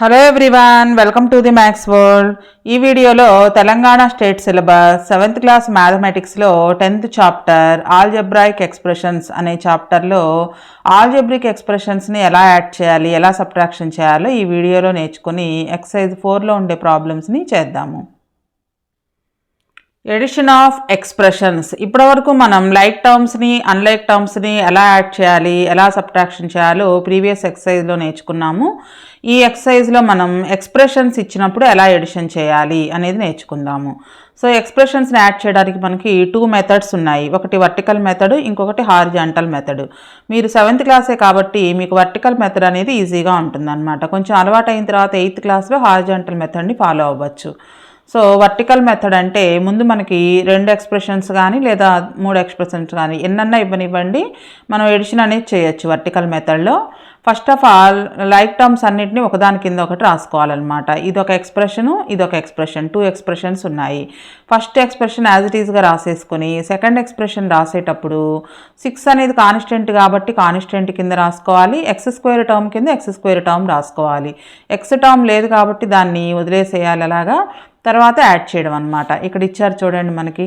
Hello everyone, welcome to the maths world. ఈ వీడియోలో Telangana state syllabus 7th class మ్యాథమెటిక్స్లో 10th chapter algebraic expressions అనే చాప్టర్లో ఆల్జబ్రిక్ ఎక్స్ప్రెషన్స్ని ఎలా యాడ్ చేయాలి, ఎలా సబ్ట్రాక్షన్ చేయాలో ఈ వీడియోలో నేర్చుకుని ఎక్సర్సైజ్ 4లో ఉండే ప్రాబ్లమ్స్ని చేద్దాము. Addition of expressions. ఇప్పటివరకు మనం లైక్ టర్మ్స్ని అన్లైక్ టర్మ్స్ని ఎలా యాడ్ చేయాలి, ఎలా సబ్ట్రాక్షన్ చేయాలో ప్రీవియస్ ఎక్సర్సైజ్లో నేర్చుకున్నాము. ఈ ఎక్సర్సైజ్లో మనం ఎక్స్ప్రెషన్స్ ఇచ్చినప్పుడు ఎలా ఎడిషన్ చేయాలి అనేది నేర్చుకుందాము. సో ఎక్స్ప్రెషన్స్ని యాడ్ చేయడానికి మనకి 2 మెథడ్స్ ఉన్నాయి. ఒకటి వర్టికల్ మెథడ్, ఇంకొకటి హారిజాంటల్ మెథడ్. మీరు 7th క్లాసే కాబట్టి మీకు వర్టికల్ మెథడ్ అనేది ఈజీగా ఉంటుందన్నమాట. కొంచెం అలవాటు అయిన తర్వాత 8th క్లాస్లో హారిజాంటల్ మెథడ్ని ఫాలో అవ్వచ్చు. సో వర్టికల్ మెథడ్ అంటే ముందు మనకి 2 ఎక్స్ప్రెషన్స్ కానీ లేదా 3 ఎక్స్ప్రెషన్స్ కానీ ఎన్నన్నా ఇవ్వనివ్వండి, మనం ఎడిషన్ అనేది చేయొచ్చు వర్టికల్ మెథడ్లో. First of all like terms అన్నిటిని ఒకదాని కింద ఒకటి రాసుకోవాలన్నమాట. ఇదొక ఎక్స్ప్రెషను, ఇదొక ఎక్స్ప్రెషన్, 2 ఎక్స్ప్రెషన్స్ ఉన్నాయి. ఫస్ట్ ఎక్స్ప్రెషన్ యాజ్ ఇట్ ఈస్గా రాసేసుకొని సెకండ్ ఎక్స్ప్రెషన్ రాసేటప్పుడు 6 అనేది కాన్స్టెంట్ కాబట్టి కాన్స్టెంట్ కింద రాసుకోవాలి. x² టర్మ్ కింద x² టర్మ్ రాసుకోవాలి. x టర్మ్ లేదు కాబట్టి దాన్ని వదిలేసేయాలి. అలాగా తర్వాత యాడ్ చేయడం అనమాట. ఇక్కడ ఇచ్చారు చూడండి, మనకి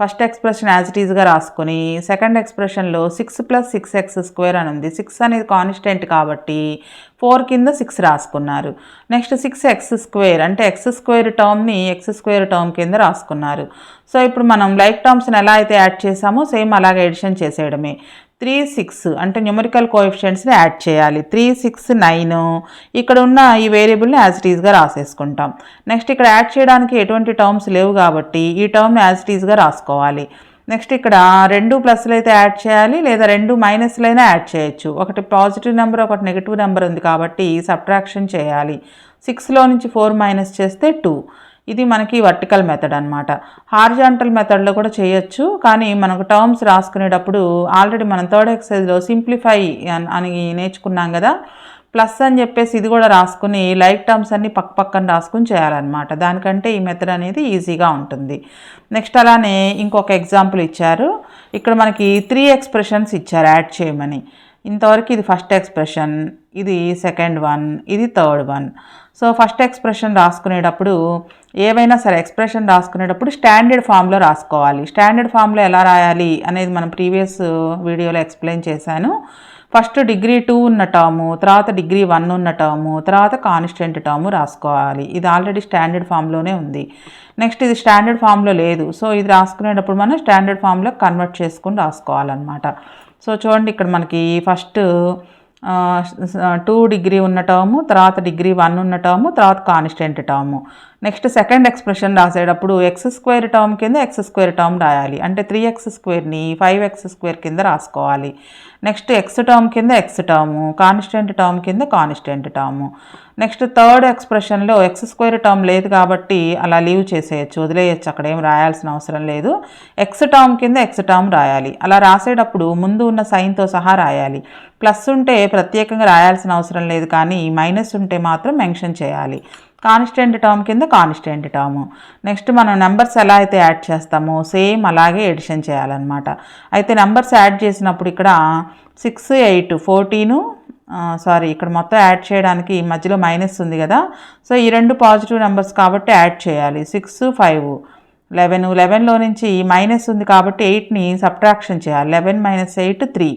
ఫస్ట్ ఎక్స్ప్రెషన్ యాజ్ ఇట్ ఈస్గా రాసుకొని సెకండ్ ఎక్స్ప్రెషన్లో 6 + 6x² అని ఉంది. 6 అనేది కాన్స్టెంట్ కాబట్టి 4 కింద 6 రాసుకున్నారు. నెక్స్ట్ 6x² అంటే x² టర్మ్ని x² టర్మ్ కింద రాసుకున్నారు. సో ఇప్పుడు మనం లైక్ టర్మ్స్ని ఎలా అయితే యాడ్ చేసామో సేమ్ అలాగే ఎడిషన్ చేసేయడమే. 3, 6 అంటే న్యూమరికల్ కోఎఫిషియెంట్స్ని యాడ్ చేయాలి. 3, 6, 9 ఇక్కడ ఉన్న ఈ వేరియబుల్ని యాజ్ ఇట్ ఈస్గా రాసేసుకుంటాం. నెక్స్ట్ ఇక్కడ యాడ్ చేయడానికి ఎటువంటి టర్మ్స్ లేవు కాబట్టి ఈ టర్మ్ని యాజ్ ఇట్ ఈస్గా రాసుకోవాలి. నెక్స్ట్ ఇక్కడ 2 ప్లస్లు అయితే యాడ్ చేయాలి, లేదా 2 మైనస్లైనా యాడ్ చేయొచ్చు. ఒకటి పాజిటివ్ నెంబర్, ఒకటి నెగిటివ్ నెంబర్ ఉంది కాబట్టి సబ్ట్రాక్షన్ చేయాలి. 6లో నుంచి 4 మైనస్ చేస్తే 2. ఇది మనకి వర్టికల్ మెథడ్ అనమాట. హారిజాంటల్ మెథడ్లో కూడా చేయొచ్చు, కానీ మనకు టర్మ్స్ రాసుకునేటప్పుడు ఆల్రెడీ మనం 3rd ఎక్సర్సైజ్లో సింప్లిఫై అని నేర్చుకున్నాం కదా, ప్లస్ అని చెప్పేసి ఇది కూడా రాసుకుని లైక్ టర్మ్స్ అన్ని పక్కన రాసుకుని చేయాలన్నమాట. దానికంటే ఈ మెథడ్ అనేది ఈజీగా ఉంటుంది. నెక్స్ట్ అలానే ఇంకొక ఎగ్జాంపుల్ ఇచ్చారు. ఇక్కడ మనకి 3 ఎక్స్ప్రెషన్స్ ఇచ్చారు యాడ్ చేయమని. ఇంతవరకు ఇది ఫస్ట్ ఎక్స్ప్రెషన్, ఇది సెకండ్ వన్, ఇది third one. So first expression రాసుకునేటప్పుడు ఏవైనా సరే ఎక్స్ప్రెషన్ రాసుకునేటప్పుడు స్టాండర్డ్ ఫామ్లో రాసుకోవాలి. స్టాండర్డ్ ఫామ్లో ఎలా రాయాలి అనేది మనం ప్రీవియస్ వీడియోలో ఎక్స్ప్లెయిన్ చేశాను. ఫస్ట్ డిగ్రీ 2 ఉన్న టర్ము, తర్వాత డిగ్రీ 1 ఉన్న టర్ము, తర్వాత కాన్స్టెంట్ టర్ము రాసుకోవాలి. ఇది ఆల్రెడీ స్టాండర్డ్ ఫామ్లోనే ఉంది. నెక్స్ట్ ఇది స్టాండర్డ్ ఫామ్లో లేదు. సో ఇది రాసుకునేటప్పుడు మనం స్టాండర్డ్ ఫామ్లో కన్వర్ట్ చేసుకుని రాసుకోవాలన్నమాట. సో చూడండి, ఇక్కడ మనకి ఫస్ట్ 2 డిగ్రీ ఉన్న టర్ము, తర్వాత డిగ్రీ 1 ఉన్న టర్ము, తర్వాత constant term. Next second expression రాసేటప్పుడు x² టర్మ్ కింద x² టర్మ్ రాయాలి. అంటే 3x²ని 5x² కింద రాసుకోవాలి. నెక్స్ట్ x టర్మ్ కింద x టర్ము, కాన్స్టెంట్ టర్మ్ కింద కాన్స్టెంట్ టర్ము. నెక్స్ట్ థర్డ్ ఎక్స్ప్రెషన్లో x² టర్మ్ లేదు కాబట్టి అలా లీవ్ చేసేయచ్చు, వదిలేయచ్చు, అక్కడ ఏం రాయాల్సిన అవసరం లేదు. x టర్మ్ కింద x టర్మ్ రాయాలి. అలా రాసేటప్పుడు ముందు ఉన్న సైన్తో సహా రాయాలి. ప్లస్ ఉంటే ప్రత్యేకంగా రాయాల్సిన అవసరం లేదు, కానీ మైనస్ ఉంటే మాత్రం మెన్షన్ చేయాలి. కాన్స్టెంట్ టర్మ్ కింద కాన్స్టెంట్ టర్ము. నెక్స్ట్ మనం నెంబర్స్ ఎలా అయితే యాడ్ చేస్తామో సేమ్ అలాగే ఎడిషన్ చేయాలన్నమాట. అయితే నెంబర్స్ యాడ్ చేసినప్పుడు ఇక్కడ 6, 8, 14 ఇక్కడ మొత్తం యాడ్ చేయడానికి మధ్యలో మైనస్ ఉంది కదా, సో ఈ 2 పాజిటివ్ నెంబర్స్ కాబట్టి యాడ్ చేయాలి. 6, 5, 11. 11లో నుంచి మైనస్ ఉంది కాబట్టి 8ని సబ్ట్రాక్షన్ చేయాలి. 11 - 8, 3.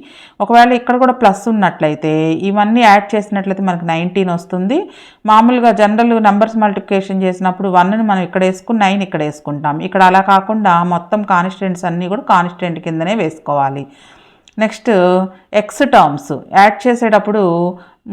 ఒకవేళ ఇక్కడ కూడా ప్లస్ ఉన్నట్లయితే ఇవన్నీ యాడ్ చేసినట్లయితే మనకు 19 వస్తుంది. మామూలుగా జనరల్ నెంబర్స్ మల్టిప్లికేషన్ చేసినప్పుడు 1ని మనం ఇక్కడ వేసుకుని 9 ఇక్కడ వేసుకుంటాం. ఇక్కడ అలా కాకుండా మొత్తం కాన్స్టెంట్స్ అన్నీ కూడా కాన్స్టెంట్ కిందనే వేసుకోవాలి. నెక్స్ట్ ఎక్స్ టర్మ్స్ యాడ్ చేసేటప్పుడు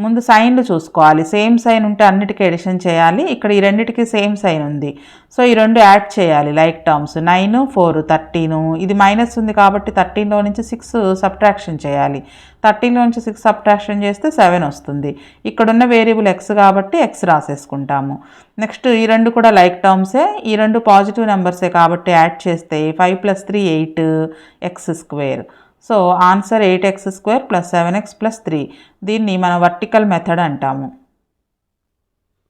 ముందు సైన్లు చూసుకోవాలి. సేమ్ సైన్ ఉంటే అన్నిటికీ ఎడిషన్ చేయాలి. ఇక్కడ ఈ రెండింటికి సేమ్ సైన్ ఉంది, సో ఈ 2 యాడ్ చేయాలి లైక్ టర్మ్స్. 9, 4, 13. ఇది మైనస్ ఉంది కాబట్టి 13లో నుంచి 6 సబ్ట్రాక్షన్ చేయాలి. 13లో నుంచి 6 సబ్ట్రాక్షన్ చేస్తే 7 వస్తుంది. ఇక్కడున్న వేరియబుల్ x కాబట్టి x రాసేసుకుంటాము. నెక్స్ట్ ఈ 2 కూడా లైక్ టర్మ్సే, ఈ 2 పాజిటివ్ నెంబర్సే కాబట్టి యాడ్ చేస్తే 5 + 3, 8x². So answer 8x² + 7x + 3. దీన్ని మనం వర్టికల్ మెథడ్ అంటాము.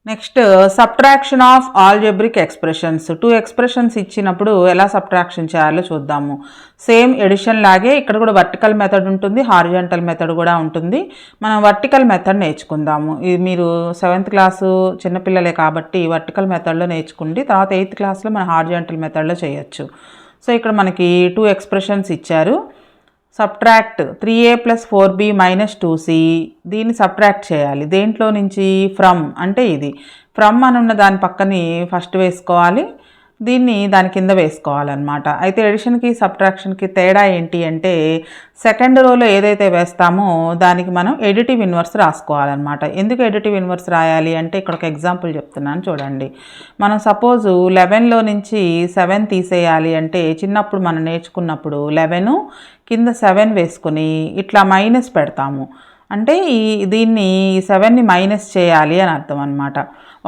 Next subtraction of algebraic expressions. 2 expressions ఇచ్చినప్పుడు ఎలా సబ్ట్రాక్షన్ చేయాలో చూద్దాము. సేమ్ ఎడిషన్ లాగే ఇక్కడ కూడా వర్టికల్ మెథడ్ ఉంటుంది, హారిజాంటల్ మెథడ్ కూడా ఉంటుంది. మనం వర్టికల్ మెథడ్ నేర్చుకుందాము. ఇది మీరు 7th క్లాసు చిన్నపిల్లలే కాబట్టి వర్టికల్ మెథడ్లో నేర్చుకుండి, తర్వాత 8th క్లాస్లో మనం హారిజాంటల్ మెథడ్లో చేయొచ్చు. సో ఇక్కడ మనకి 2 ఎక్స్ప్రెషన్స్ ఇచ్చారు. సబ్ట్రాక్ట్ 3a + 4b - 2c, దీన్ని సబ్ట్రాక్ట్ చేయాలి. దేంట్లో నుంచి? ఫ్రమ్ అంటే ఇది ఫ్రమ్ అని ఉన్న దాని పక్కని ఫస్ట్ వేసుకోవాలి, దీన్ని దాని కింద వేసుకోవాలన్నమాట. అయితే ఎడిషన్కి సబ్ట్రాక్షన్కి తేడా ఏంటి అంటే సెకండ్ రోలో ఏదైతే వేస్తామో దానికి మనం ఎడిటివ్ ఇన్వర్స్ రాసుకోవాలన్నమాట. ఎందుకు ఎడిటివ్ ఇన్వర్స్ రాయాలి అంటే ఇక్కడ ఒక ఎగ్జాంపుల్ చెప్తున్నాను చూడండి. మనం సపోజు 11లో నుంచి 7 తీసేయాలి అంటే చిన్నప్పుడు మనం నేర్చుకున్నప్పుడు 11 కింద 7 వేసుకుని ఇట్లా మైనస్ పెడతాము. అంటే దీన్ని 7ని మైనస్ చేయాలి అని అర్థం అనమాట.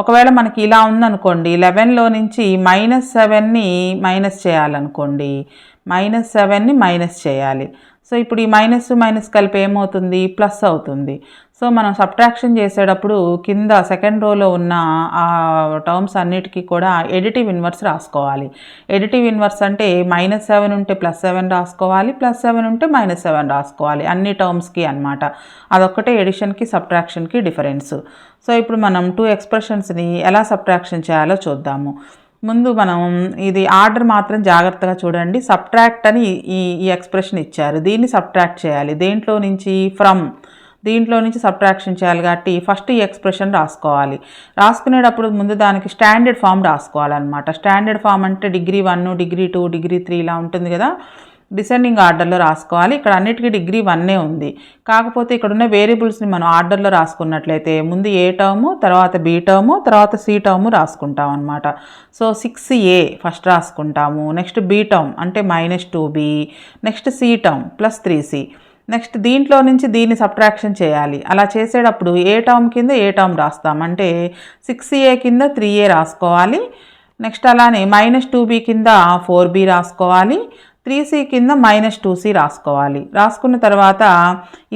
ఒకవేళ మనకి ఇలా ఉందనుకోండి, 11లో నుంచి -7ని మైనస్ చేయాలనుకోండి, -7ని మైనస్ చేయాలి. సో ఇప్పుడు ఈ మైనస్ కలిపి ఏమవుతుంది? ప్లస్ అవుతుంది. సో మనం సబ్ట్రాక్షన్ చేసేటప్పుడు కింద సెకండ్ రోలో ఉన్న ఆ టర్మ్స్ అన్నిటికీ కూడా ఎడిటివ్ ఇన్వర్స్ రాసుకోవాలి. ఎడిటివ్ ఇన్వర్స్ అంటే -7 ఉంటే +7 రాసుకోవాలి, +7 ఉంటే -7 రాసుకోవాలి అన్ని టర్మ్స్కి అనమాట. అదొక్కటే ఎడిషన్కి సబ్ట్రాక్షన్కి డిఫరెన్స్. సో ఇప్పుడు మనం 2 ఎక్స్ప్రెషన్స్ని ఎలా సబ్ట్రాక్షన్ చేయాలో చూద్దాము. ముందు మనం ఇది ఆర్డర్ మాత్రం జాగ్రత్తగా చూడండి. సబ్ట్రాక్ట్ అని ఈ ఎక్స్ప్రెషన్ ఇచ్చారు, దీన్ని సబ్ట్రాక్ట్ చేయాలి. దేంట్లో నుంచి? ఫ్రమ్. దీంట్లో నుంచి సబ్ట్రాక్షన్ చేయాలి కాబట్టి ఫస్ట్ ఈ ఎక్స్ప్రెషన్ రాసుకోవాలి. రాసుకునేటప్పుడు ముందు దానికి స్టాండర్డ్ ఫామ్ రాసుకోవాలన్నమాట. స్టాండర్డ్ ఫామ్ అంటే డిగ్రీ 1, డిగ్రీ 2, డిగ్రీ 3 ఇలా ఉంటుంది కదా, డిసెండింగ్ ఆర్డర్లో రాసుకోవాలి. ఇక్కడ అన్నిటికీ డిగ్రీ 1 ఉంది. కాకపోతే ఇక్కడ ఉన్న వేరియబుల్స్ని మనం ఆర్డర్లో రాసుకున్నట్లయితే ముందు ఏ టర్ము, తర్వాత బి టర్ము, తర్వాత సి టర్ము రాసుకుంటాం అనమాట. సో 6a ఫస్ట్ రాసుకుంటాము. నెక్స్ట్ బి టర్మ్ అంటే -2b, next C term +3c. Next దీంట్లో నుంచి దీన్ని సబ్ట్రాక్షన్ చేయాలి. అలా చేసేటప్పుడు ఏ టర్మ్ కింద ఏ టర్మ్ రాస్తాం అంటే 6a కింద 3a రాసుకోవాలి. నెక్స్ట్ అలానే -2b కింద 4b రాసుకోవాలి, 3c కింద -2c రాసుకోవాలి. రాసుకున్న తర్వాత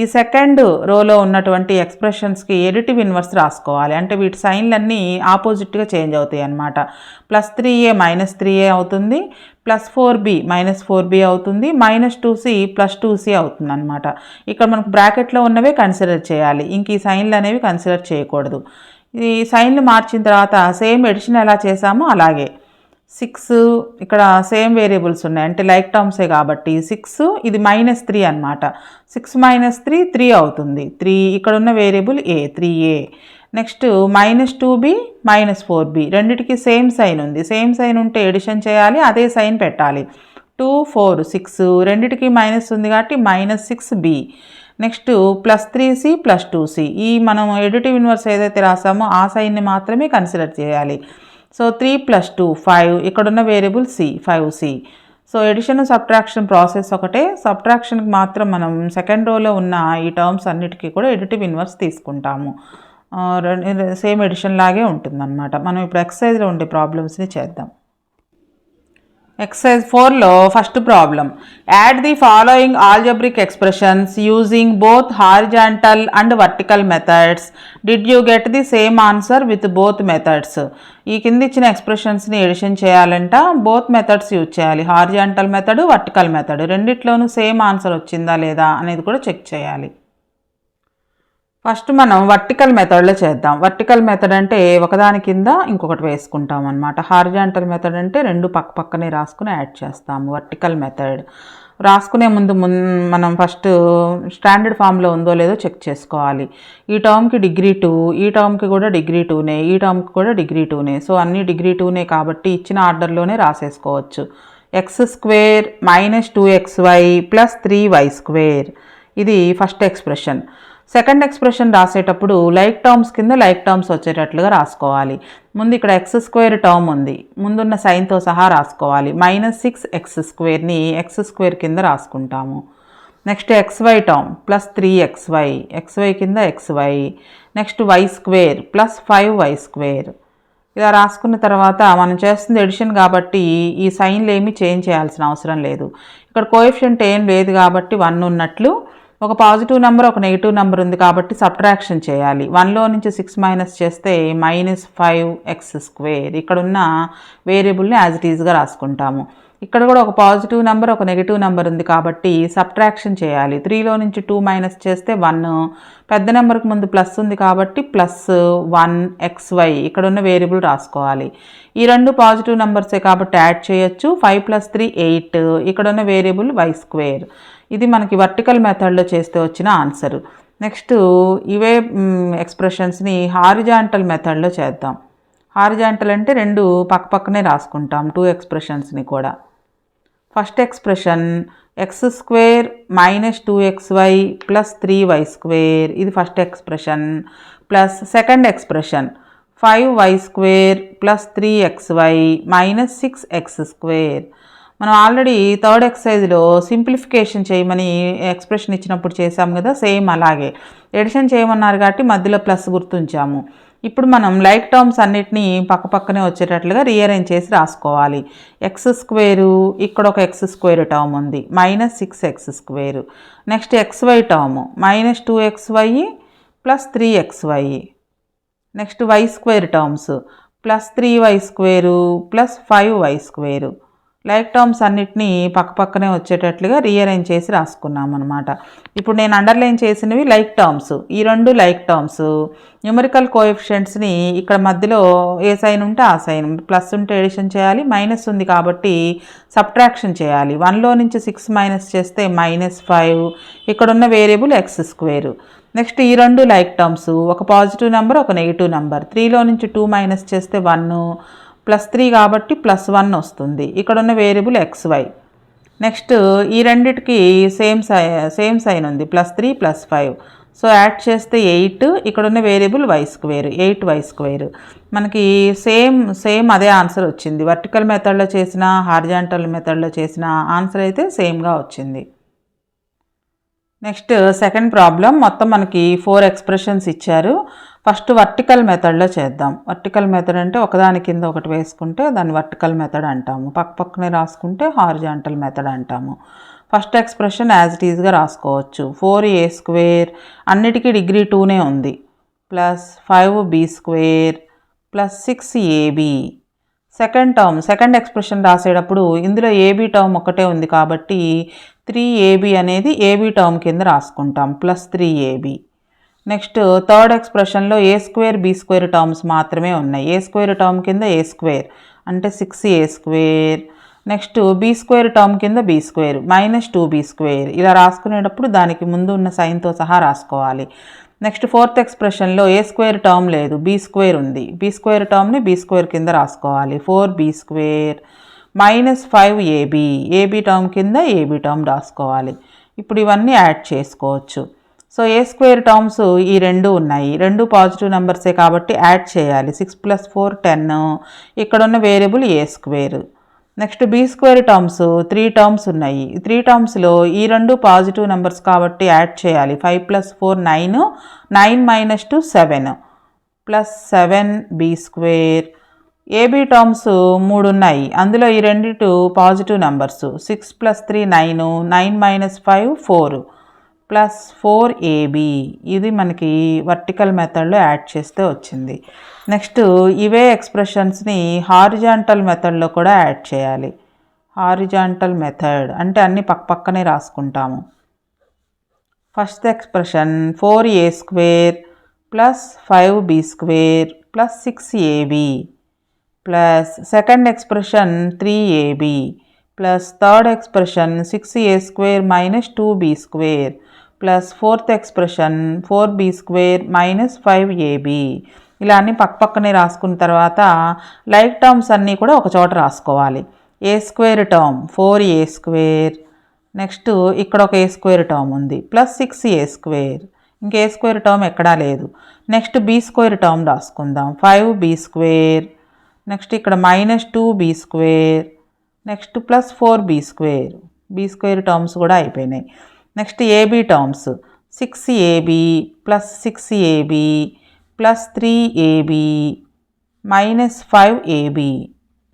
ఈ సెకండ్ రోలో ఉన్నటువంటి ఎక్స్ప్రెషన్స్కి ఎడిటివ్ ఇన్వర్స్ రాసుకోవాలి. అంటే వీటి సైన్లన్నీ ఆపోజిట్గా చేంజ్ అవుతాయి అన్నమాట. +3a -3a అవుతుంది, +4b -4b అవుతుంది, -2c +2c అవుతుంది అనమాట. ఇక్కడ మనకు బ్రాకెట్లో ఉన్నవే కన్సిడర్ చేయాలి, ఇంక ఈ సైన్లు అనేవి కన్సిడర్ చేయకూడదు. ఈ సైన్లు మార్చిన తర్వాత సేమ్ ఎడిషన్ ఎలా చేసామో అలాగే 6 ఇక్కడ సేమ్ వేరియబుల్స్ ఉన్నాయి అంటే లైక్ టర్మ్సే కాబట్టి 6 ఇది -3 అనమాట. 6 - 3 3 అవుతుంది. 3 ఇక్కడ ఉన్న variable a 3a. Next -2b -4b రెండిటికి సేమ్ సైన్ ఉంది. సేమ్ సైన్ ఉంటే ఎడిషన్ చేయాలి, అదే సైన్ పెట్టాలి. 2 4 6 రెండిటికి మైనస్ ఉంది కాబట్టి -6b. Next +3c +2c. ఈ మనం ఎడిటివ్ ఇన్వర్స్ ఏదైతే రాసామో ఆ సైన్ని మాత్రమే కన్సిడర్ చేయాలి. సో 3 + 2 5, ఇక్కడున్న variable c 5c. So addition subtraction process ఒకటే. సబ్ట్రాక్షన్కి మాత్రం మనం సెకండ్ రోలో ఉన్న ఈ టర్మ్స్ అన్నిటికీ కూడా ఎడిటివ్ ఇన్వర్స్ తీసుకుంటాము. సేమ్ ఎడిషన్ లాగే ఉంటుందన్నమాట. మనం ఇప్పుడు ఎక్సర్సైజ్లో ఉండే ప్రాబ్లమ్స్ని చేద్దాం. ఎక్సర్సైజ్ 4లో first problem, add the following algebraic expressions using both horizontal and vertical methods. Did you get the same answer with both methods? ఈ కింద ఇచ్చిన ఎక్స్ప్రెషన్స్ని ఎడిషన్ చేయాలంట, బోత్ మెథడ్స్ యూజ్ చేయాలి. హారిజాంటల్ మెథడ్, వర్టికల్ మెథడ్ రెండిట్లోనూ same answer వచ్చిందా లేదా అనేది కూడా చెక్ చేయాలి. ఫస్ట్ మనం వర్టికల్ మెథడ్లో చేద్దాం. వర్టికల్ మెథడ్ అంటే ఒకదాని కింద ఇంకొకటి వేసుకుంటాం అనమాట. హారిజాంటల్ మెథడ్ అంటే రెండు పక్కనే రాసుకుని యాడ్ చేస్తాము. వర్టికల్ మెథడ్ రాసుకునే ముందు మనం ఫస్ట్ స్టాండర్డ్ ఫామ్లో ఉందో లేదో చెక్ చేసుకోవాలి. ఈ టర్మ్కి డిగ్రీ 2, ఈ టర్మ్కి కూడా డిగ్రీ 2నే, ఈ టర్మ్కి కూడా డిగ్రీ 2నే. సో అన్నీ డిగ్రీ 2నే కాబట్టి ఇచ్చిన ఆర్డర్లోనే రాసేసుకోవచ్చు. x² - 2xy + 3y². ఇది ఫస్ట్ ఎక్స్ప్రెషన్. సెకండ్ ఎక్స్ప్రెషన్ రాసేటప్పుడు లైక్ టర్మ్స్ కింద లైక్ టర్మ్స్ వచ్చేటట్లుగా రాసుకోవాలి. ముందు ఇక్కడ x² టర్మ్ ఉంది, ముందున్న సైన్తో సహా రాసుకోవాలి. -6x²ని x² కింద రాసుకుంటాము. Next xy term +3xy, xy కింద xy. Next y² +5y². ఇలా రాసుకున్న తర్వాత మనం చేస్తుంది ఎడిషన్ కాబట్టి ఈ సైన్లు ఏమీ చేంజ్ చేయాల్సిన అవసరం లేదు. ఇక్కడ కోఎఫిషియంట్ ఏం లేదు కాబట్టి 1 ఉన్నట్లు. ఒక పాజిటివ్ నెంబర్ ఒక నెగిటివ్ నెంబర్ ఉంది కాబట్టి సబ్ట్రాక్షన్ చేయాలి. 1లో నుంచి 6 మైనస్ చేస్తే -5x². ఇక్కడున్న వేరియబుల్ని యాజ్ ఇట్ ఈజ్గా రాసుకుంటాము. ఇక్కడ కూడా ఒక పాజిటివ్ నెంబర్ ఒక నెగిటివ్ నెంబర్ ఉంది కాబట్టి సబ్ట్రాక్షన్ చేయాలి. 3లో నుంచి 2 మైనస్ చేస్తే 1. పెద్ద నెంబర్కి ముందు ప్లస్ ఉంది కాబట్టి +1xy ఇక్కడ ఉన్న వేరియబుల్ రాసుకోవాలి. ఈ రెండు పాజిటివ్ నెంబర్సే కాబట్టి యాడ్ చేయొచ్చు. 5 + 3 8 ఇక్కడ ఉన్న వేరియబుల్ y². ఇది మనకి వర్టికల్ మెథడ్లో చేస్తే వచ్చిన ఆన్సర్. నెక్స్ట్ ఇవే ఎక్స్ప్రెషన్స్ని హారిజాంటల్ మెథడ్లో చేద్దాం. హారిజాంటల్ అంటే రెండు పక్కనే రాసుకుంటాం 2 ఎక్స్ప్రెషన్స్ని కూడా. First expression x² - 2xy + 3y². ఇది first expression. Plus second expression 5y² + 3xy - 6x². మనం ఆల్రెడీ థర్డ్ ఎక్సర్సైజ్లో సింప్లిఫికేషన్ చేయమని ఎక్స్ప్రెషన్ ఇచ్చినప్పుడు చేసాం కదా, సేమ్ అలాగే ఎడిషన్ చేయమన్నారు కాబట్టి మధ్యలో ప్లస్ గుర్తుంచాము. ఇప్పుడు మనం లైక్ టర్మ్స్ అన్నిటినీ పక్కనే వచ్చేటట్లుగా రీఅరేంజ్ చేసి రాసుకోవాలి. x², ఇక్కడ ఒక x² టర్మ్ ఉంది, -6x². Next xy term -2xy + 3xy. Next y² terms +3y² + 5y². Like terms అన్నిటినీ పక్కనే వచ్చేటట్లుగా రీఅరేంజ్ చేసి రాసుకున్నాం అనమాట. ఇప్పుడు నేను అండర్లైన్ చేసినవి లైక్ టర్మ్స్. ఈ రెండు లైక్ టర్మ్స్ న్యూమరికల్ కోఎఫిషియెంట్స్ని ఇక్కడ మధ్యలో ఏ సైన్ ఉంటే ఆ సైన్, ప్లస్ ఉంటే ఎడిషన్ చేయాలి, మైనస్ ఉంది కాబట్టి సబ్ట్రాక్షన్ చేయాలి. 1లో నుంచి 6 మైనస్ చేస్తే -5. ఇక్కడున్న వేరియబుల్ x². నెక్స్ట్ ఈ రెండు లైక్ టర్మ్స్, ఒక పాజిటివ్ నెంబర్ ఒక నెగిటివ్ నెంబర్. 3లో నుంచి 2 మైనస్ చేస్తే 1, +3 కాబట్టి +1 వస్తుంది. ఇక్కడ ఉన్న వేరియబుల్ xy. నెక్స్ట్ ఈ రెండిటికి సేమ్ సైన్ ఉంది, +3 + 5. సో యాడ్ చేస్తే 8. ఇక్కడ ఉన్న వేరియబుల్ y², 8y². మనకి సేమ్ అదే ఆన్సర్ వచ్చింది. వర్టికల్ మెథడ్లో చేసిన హారిజాంటల్ మెథడ్లో చేసిన ఆన్సర్ అయితే సేమ్గా వచ్చింది. Next second problem. మొత్తం మనకి 4 ఎక్స్ప్రెషన్స్ ఇచ్చారు. ఫస్ట్ వర్టికల్ మెథడ్లో చేద్దాం. వర్టికల్ మెథడ్ అంటే ఒకదాని కింద ఒకటి వేసుకుంటే దాన్ని వర్టికల్ మెథడ్ అంటాము. పక్కనే రాసుకుంటే హారిజాంటల్ మెథడ్ అంటాము. ఫస్ట్ ఎక్స్ప్రెషన్ యాజ్ ఇట్ ఈజ్గా రాసుకోవచ్చు. 4a² అన్నిటికీ డిగ్రీ 2నే ఉంది, +5b² + 6ab. సెకండ్ ఎక్స్ప్రెషన్ రాసేటప్పుడు ఇందులో ఏబీ టర్మ్ ఒకటే ఉంది కాబట్టి 3ab అనేది ఏబీ టర్మ్ కింద రాసుకుంటాం, +3ab. Next third ఎక్స్ప్రెషన్లో a² b² terms మాత్రమే ఉన్నాయి. a² టర్మ్ కింద a² అంటే 6a². నెక్స్ట్ b² టర్మ్ కింద b² -2b². ఇలా రాసుకునేటప్పుడు దానికి ముందు ఉన్న సైన్తో సహా రాసుకోవాలి. నెక్స్ట్ ఫోర్త్ ఎక్స్ప్రెషన్లో a² టర్మ్ లేదు, b² ఉంది. b² టర్మ్ని b² కింద రాసుకోవాలి, 4b² -5ab. ab టర్మ్ కింద ab టర్మ్ రాసుకోవాలి. ఇప్పుడు ఇవన్నీ యాడ్ చేసుకోవచ్చు. సో a² టర్మ్స్ ఈ రెండు ఉన్నాయి, రెండు పాజిటివ్ నెంబర్సే కాబట్టి యాడ్ చేయాలి. 6 + 4 10. ఇక్కడ ఉన్న variable a². Next b² terms 3 terms ఉన్నాయి. 3 టర్మ్స్లో ఈ రెండు పాజిటివ్ నెంబర్స్ కాబట్టి యాడ్ చేయాలి. 5 + 4 9, 9 - 2 7 +7b². ఏబీ టర్మ్స్ 3 ఉన్నాయి. అందులో ఈ రెండిటి పాజిటివ్ నెంబర్స్. 6 + 3 9, 9 - 5 4 +4ab. ఇది మనకి వర్టికల్ మెథడ్లో యాడ్ చేస్తే వచ్చింది. నెక్స్ట్ ఇవే ఎక్స్ప్రెషన్స్ని హారిజాంటల్ మెథడ్లో కూడా యాడ్ చేయాలి. హారిజాంటల్ మెథడ్ అంటే అన్నీ పక్కనే రాసుకుంటాము. First expression 4a² + 5b² + 6ab. Plus second expression 3ab plus third expression 6a² - 2b² plus fourth expression 4b² - 5ab. ఇలా అన్ని పక్కనే రాసుకున్న తర్వాత లైక్ టర్మ్స్ అన్నీ కూడా ఒక చోట రాసుకోవాలి. a² term 4a². నెక్స్ట్ ఇక్కడ ఒక a² టర్మ్ ఉంది, +6a². ఇంక a² టర్మ్ ఎక్కడా లేదు. Next b² term రాసుకుందాం, 5b². Next ఇక్కడ -2b². Next +4b². b² terms కూడా అయిపోయినాయి. Next AB terms 6ab + 6ab + 3ab -5ab.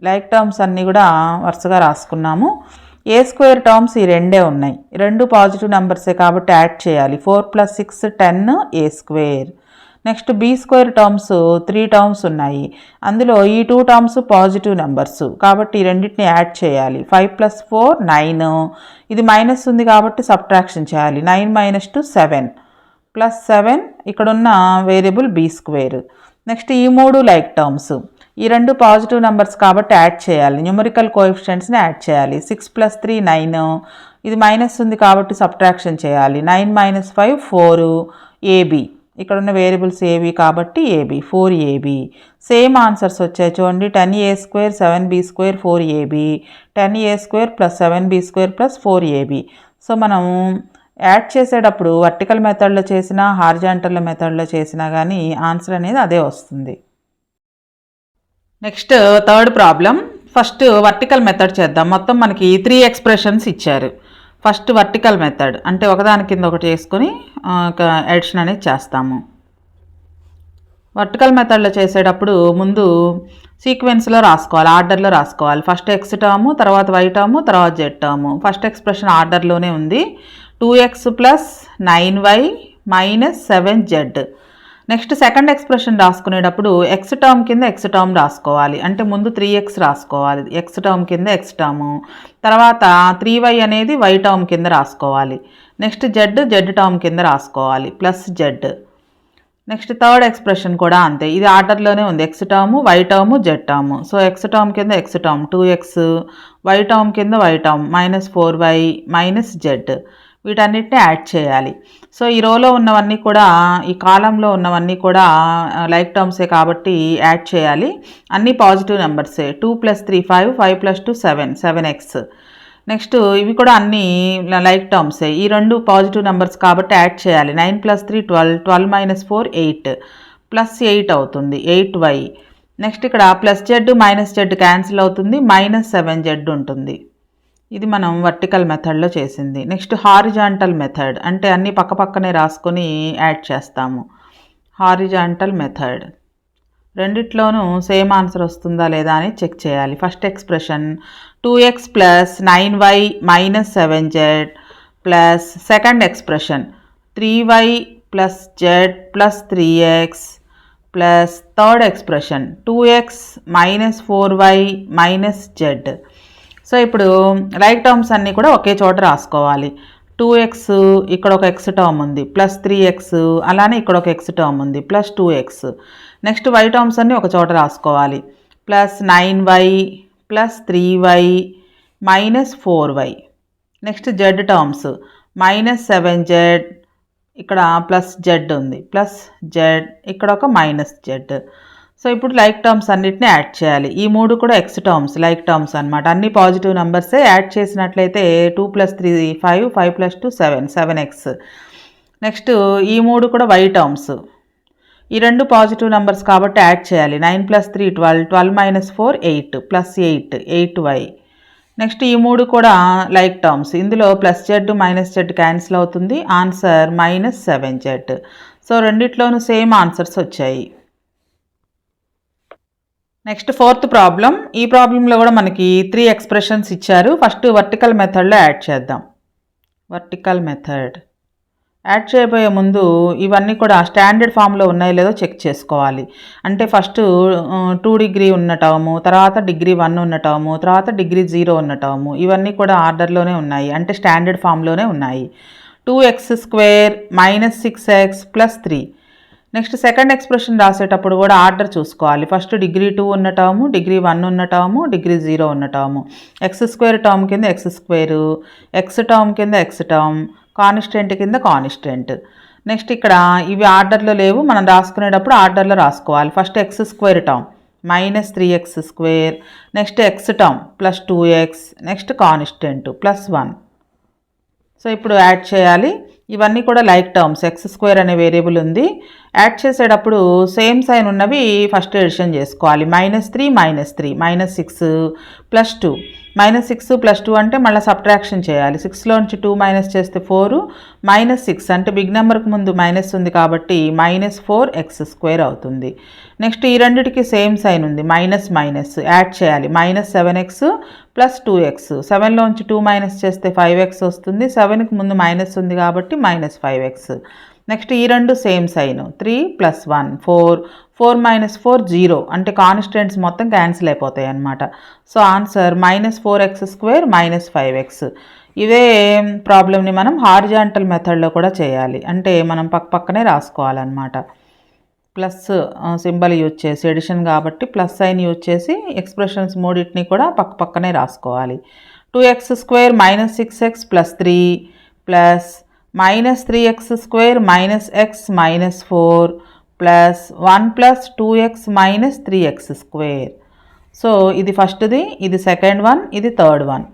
Like terms అన్నీ కూడా వరుసగా రాసుకున్నాము. ఏ స్క్వేర్ టర్మ్స్ ఈ రెండే ఉన్నాయి, రెండు పాజిటివ్ నెంబర్సే కాబట్టి యాడ్ చేయాలి. 4 + 6 10 A square. Next B square terms 3 terms ఉన్నాయి, అందులో ఈ 2 టర్మ్స్ పాజిటివ్ నెంబర్స్ కాబట్టి ఈ రెండింటిని యాడ్ చేయాలి. 5 + 4 9, ఇది మైనస్ ఉంది కాబట్టి సబ్ట్రాక్షన్ చేయాలి. 9 - 2 7 +7, ఇక్కడ ఉన్న వేరియబుల్ బీ స్క్వేర్. నెక్స్ట్ ఈ 3 లైక్ టర్మ్స్, ఈ రెండు పాజిటివ్ నెంబర్స్ కాబట్టి యాడ్ చేయాలి. న్యూమరికల్ కోఎఫిషియెంట్స్ని యాడ్ చేయాలి. 6 + 3 9, ఇది మైనస్ ఉంది కాబట్టి సబ్ట్రాక్షన్ చేయాలి. 9 - 5 4 ఏబీ, ఇక్కడ ఉన్న వేరియబుల్స్ ఏబీ కాబట్టి ఏబీ 4 ఏబీ. సేమ్ ఆన్సర్స్ వచ్చాయి చూడండి. 10a² 7b² 4ab, 10a² + 7b² + 4ab. So మనం యాడ్ చేసేటప్పుడు వర్టికల్ మెథడ్లో చేసినా హారిజాంటల్ మెథడ్లో చేసినా కానీ ఆన్సర్ అనేది అదే వస్తుంది. Next third problem. First vertical method చేద్దాం. మొత్తం మనకి 3 ఎక్స్ప్రెషన్స్ ఇచ్చారు. ఫస్ట్ వర్టికల్ మెథడ్ అంటే ఒకదాని కింద ఒకటి చేసుకొని ఎడిషన్ అనేది చేస్తాము. వర్టికల్ మెథడ్లో చేసేటప్పుడు ముందు సీక్వెన్స్లో రాసుకోవాలి, ఆర్డర్లో రాసుకోవాలి. ఫస్ట్ ఎక్స్ టర్ము, తర్వాత వై టర్ము, తర్వాత జెడ్ టర్ము. ఫస్ట్ ఎక్స్ప్రెషన్ ఆర్డర్లోనే ఉంది. 2x + 9y - 7z. Next second expression రాసుకునేటప్పుడు ఎక్స్ టర్మ్ కింద ఎక్స్ టర్మ్ రాసుకోవాలి. అంటే ముందు 3x రాసుకోవాలి, ఎక్స్ టర్మ్ కింద ఎక్స్ టర్ము, తర్వాత 3y అనేది వై టర్మ్ కింద రాసుకోవాలి. నెక్స్ట్ జెడ్ టర్మ్ కింద రాసుకోవాలి +z. నెక్స్ట్ థర్డ్ ఎక్స్ప్రెషన్ కూడా అంతే, ఇది ఆర్డర్లోనే ఉంది. X term, y term, z term. So x term కింద x term 2x, y term కింద వై టర్మ్ -4y - z. వీటన్నిటిని యాడ్ చేయాలి. సో ఈ రోలో ఉన్నవన్నీ కూడా, ఈ కాలంలో ఉన్నవన్నీ కూడా లైక్ టర్మ్సే కాబట్టి యాడ్ చేయాలి. అన్నీ పాజిటివ్ నెంబర్సే. 2 + 3 5, 5 + 2 7 7x. నెక్స్ట్ ఇవి కూడా అన్నీ లైక్ టర్మ్సే, ఈ రెండు పాజిటివ్ నెంబర్స్ కాబట్టి యాడ్ చేయాలి. 9 + 3 12, 12 - 4 8 +8 అవుతుంది 8y. నెక్స్ట్ ఇక్కడ +z - z క్యాన్సిల్ అవుతుంది, -7z ఉంటుంది. ఇది మనం వర్టికల్ మెథడ్లో చేసింది. నెక్స్ట్ హారిజాంటల్ మెథడ్ అంటే అన్నీ పక్కపక్కనే రాసుకొని యాడ్ చేస్తాము. హారిజాంటల్ మెథడ్ రెండిట్లోనూ సేమ్ ఆన్సర్ వస్తుందా లేదా అని చెక్ చేయాలి. First expression 2x + 9y - 7z plus second expression 3y + z + 3x plus third expression 2x - 4y - z. So ఇప్పుడు లైక్ టర్మ్స్ అన్నీ కూడా ఒకే చోట రాసుకోవాలి. 2x ఇక్కడ ఒక x టర్మ్ ఉంది, +3x అలానే ఇక్కడ ఒక x టర్మ్ ఉంది, +2x. నెక్స్ట్ y టర్మ్స్ అన్నీ ఒక చోట రాసుకోవాలి. +9y + 3y - 4y. Next z terms -7z, ఇక్కడ +z ఉంది, +z, ఇక్కడ ఒక -z. సో ఇప్పుడు లైక్ టర్మ్స్ అన్నిటిని యాడ్ చేయాలి. ఈ మూడు కూడా ఎక్స్ టర్మ్స్, లైక్ టర్మ్స్ అనమాట. అన్ని పాజిటివ్ నెంబర్సే. యాడ్ చేసినట్లయితే 2 + 3 5, 5 + 2 7 7x. నెక్స్ట్ ఈ మూడు కూడా వై టర్మ్స్, ఈ రెండు పాజిటివ్ నెంబర్స్ కాబట్టి యాడ్ చేయాలి. 9 + 3 12, 12 - 4 8 +8 8y. నెక్స్ట్ ఈ మూడు కూడా లైక్ టర్మ్స్, ఇందులో +z - z క్యాన్సిల్ అవుతుంది, ఆన్సర్ -7z. సో రెండిట్లోనూ సేమ్ ఆన్సర్స్ వచ్చాయి. Next fourth problem. ఈ ప్రాబ్లంలో కూడా మనకి 3 ఎక్స్ప్రెషన్స్ ఇచ్చారు. ఫస్ట్ వర్టికల్ మెథడ్లో యాడ్ చేద్దాం. వర్టికల్ మెథడ్ యాడ్ చేయబోయే ముందు ఇవన్నీ కూడా స్టాండర్డ్ ఫామ్లో ఉన్నాయో లేదో చెక్ చేసుకోవాలి. అంటే ఫస్ట్ 2 డిగ్రీ ఉన్న టర్ము, తర్వాత డిగ్రీ 1 ఉన్న టర్ము, తర్వాత డిగ్రీ 0 ఉన్న టర్ము, ఇవన్నీ కూడా ఆర్డర్లోనే ఉన్నాయి, అంటే స్టాండర్డ్ ఫామ్లోనే ఉన్నాయి. 2x² - 6x + 3. Next second expression రాసేటప్పుడు కూడా ఆర్డర్ చూసుకోవాలి. ఫస్ట్ డిగ్రీ 2 ఉన్న టర్ము, డిగ్రీ 1 ఉన్న టర్ము, డిగ్రీ 0 ఉన్న టర్ము. x² టర్మ్ కింద x², x టర్మ్ కింద x టర్మ్, కాన్స్టెంట్ కింద కాన్స్టెంట్. నెక్స్ట్ ఇక్కడ ఇవి ఆర్డర్లో లేవు, మనం రాసుకునేటప్పుడు ఆర్డర్లో రాసుకోవాలి. First x² term -3x², next x term +2x, next constant +1. So ఇప్పుడు యాడ్ చేయాలి. ఇవన్నీ కూడా లైక్ టర్మ్స్. x² అనే వేరియబుల్ ఉంది. యాడ్ చేసేటప్పుడు సేమ్ సైన్ ఉన్నవి ఫస్ట్ ఎడిషన్ చేసుకోవాలి. -3 - 3 -6 +2 -6 + 2 అంటే మళ్ళీ సబ్ట్రాక్షన్ చేయాలి. 6లో నుంచి 2 మైనస్ చేస్తే 4, -6 అంటే బిగ్ నెంబర్కి ముందు మైనస్ ఉంది కాబట్టి -4x² అవుతుంది. నెక్స్ట్ ఈ రెండిటికి సేమ్ సైన్ ఉంది, మైనస్ యాడ్ చేయాలి. -7x + 2x, 7లో నుంచి 2 మైనస్ చేస్తే 5x వస్తుంది. 7కి ముందు మైనస్ ఉంది కాబట్టి -5x. నెక్స్ట్ ఈ రెండు సేమ్ సైన్, 3 + 1 4, 4 - 4 0 అంటే కాన్స్టెంట్స్ మొత్తం క్యాన్సిల్ అయిపోతాయి అన్నమాట. So answer -4x² -5x. ఇదే ప్రాబ్లమ్ని మనం హారిజాంటల్ మెథడ్లో కూడా చేయాలి. అంటే మనం పక్కనే రాసుకోవాలన్నమాట. ప్లస్ సింబల్ యూజ్ చేసి, ఎడిషన్ కాబట్టి ప్లస్ సైన్ యూజ్ చేసి ఎక్స్ప్రెషన్స్ మూడింటిని కూడా పక్కనే రాసుకోవాలి. 2x² - 6x + 3 plus -3x² - x - 4 plus 1 + 2x - 3x². So ఇది ఫస్ట్ది, ఇది సెకండ్ వన్, ఇది థర్డ్ వన్.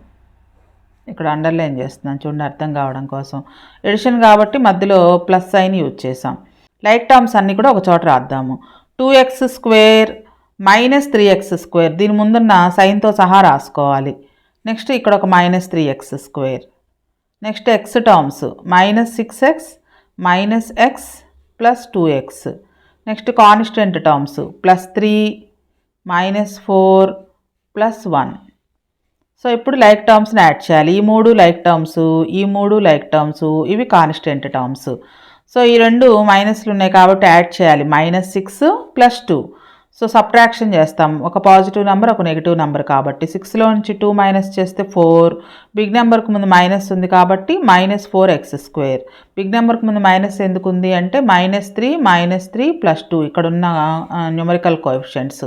ఇక్కడ అండర్లైన్ చేస్తున్నాను చూడండి అర్థం కావడం కోసం. ఎడిషన్ కాబట్టి మధ్యలో ప్లస్ సైన్ యూజ్ చేసాం. లైక్ టర్మ్స్ అన్నీ కూడా ఒక చోట రాద్దాము. 2x² - 3x², దీని ముందున్న సైన్తో సహా రాసుకోవాలి. నెక్స్ట్ ఇక్కడ ఒక -3x². Next x terms -6x - x + 2x. Next constant terms +3 -4 + 1. So ఇప్పుడు లైక్ టర్మ్స్ని యాడ్ చేయాలి. ఈ మూడు లైక్ టర్మ్స్, ఈ మూడు లైక్ టర్మ్స్, ఇవి కాన్స్టెంట్ టర్మ్స్. సో ఈ రెండు మైనస్లు ఉన్నాయి కాబట్టి యాడ్ చేయాలి. -6 + 2. సో సబ్ట్రాక్షన్ చేస్తాం. ఒక పాజిటివ్ నెంబర్, ఒక నెగిటివ్ నెంబర్ కాబట్టి 6లో నుంచి 2 మైనస్ చేస్తే 4, బిగ్ నెంబర్కి ముందు మైనస్ ఉంది కాబట్టి -4x². బిగ్ నెంబర్కి ముందు మైనస్ ఎందుకు ఉంది అంటే -3 + 2 ఇక్కడ ఉన్న న్యూమరికల్ కోఎఫిషియంట్స్.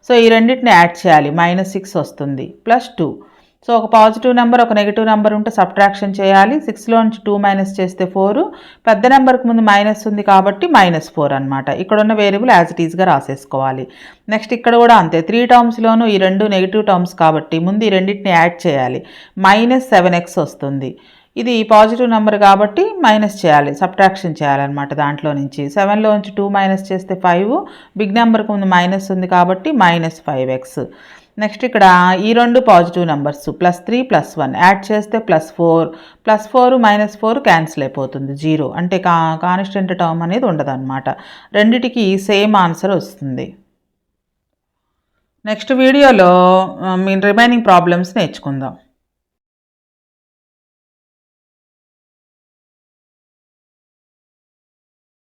సో ఈ రెండింటిని యాడ్ చేయాలి. -6 వస్తుంది +2. సో ఒక పాజిటివ్ నెంబర్, ఒక నెగిటివ్ నెంబర్ ఉంటే సబ్ట్రాక్షన్ చేయాలి. 6లో నుంచి 2 మైనస్ చేస్తే 4, పెద్ద నెంబర్కి ముందు మైనస్ ఉంది కాబట్టి -4 అనమాట. ఇక్కడ ఉన్న వేరియబుల్ యాజ్ ఇట్ ఈస్గా రాసేసుకోవాలి. నెక్స్ట్ ఇక్కడ కూడా అంతే, 3 టర్మ్స్లోనూ ఈ రెండు నెగిటివ్ టర్మ్స్ కాబట్టి ముందు ఈ రెండింటిని యాడ్ చేయాలి. -7x వస్తుంది. ఇది పాజిటివ్ నెంబర్ కాబట్టి మైనస్ చేయాలి, సబ్ట్రాక్షన్ చేయాలన్నమాట దాంట్లో నుంచి. 7లో నుంచి 2 మైనస్ చేస్తే 5, బిగ్ నెంబర్కి ముందు మైనస్ ఉంది కాబట్టి -5x. నెక్స్ట్ ఇక్కడ ఈ రెండు పాజిటివ్ నెంబర్స్ +3 + 1 యాడ్ చేస్తే +4, +4 - 4 క్యాన్సిల్ అయిపోతుంది, 0 అంటే కాన్స్టెంట్ టర్మ్ అనేది ఉండదన్నమాట. రెండిటికి సేమ్ ఆన్సర్ వస్తుంది. నెక్స్ట్ వీడియోలో రిమైనింగ్ ప్రాబ్లమ్స్ నేర్చుకుందాం.